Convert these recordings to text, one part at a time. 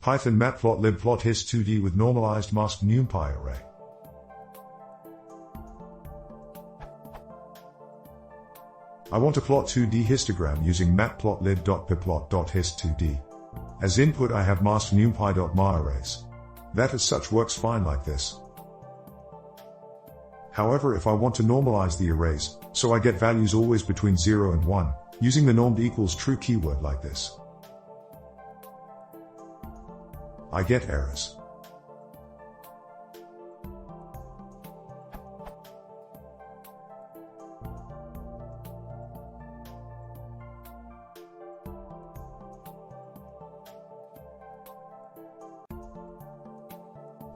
Python matplotlib plot hist2d with normalized masked numpy array. I want to plot 2D histogram using matplotlib.pyplot.hist2d. As input I have masked numpy.ma arrays. That as such works fine like this. However, if I want to normalize the arrays, so I get values always between 0 and 1, using the normed equals true keyword like this, I get errors.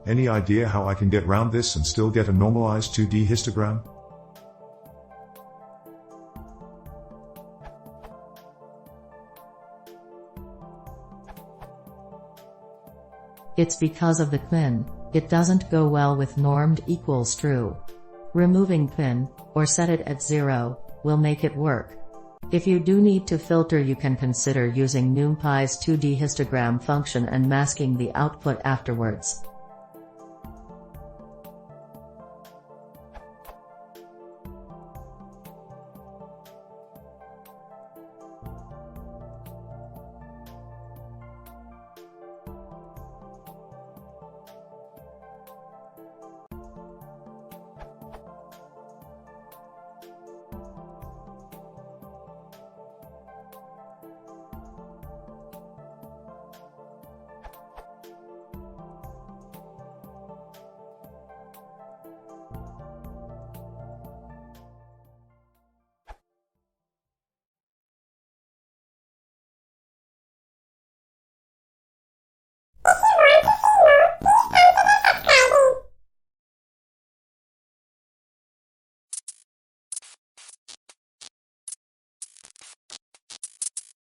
Any idea how I can get round this and still get a normalized 2D histogram? It's because of the pin. It doesn't go well with normed equals true. Removing pin, or set it at 0, will make it work. If you do need to filter, you can consider using numpy's 2D histogram function and masking the output afterwards.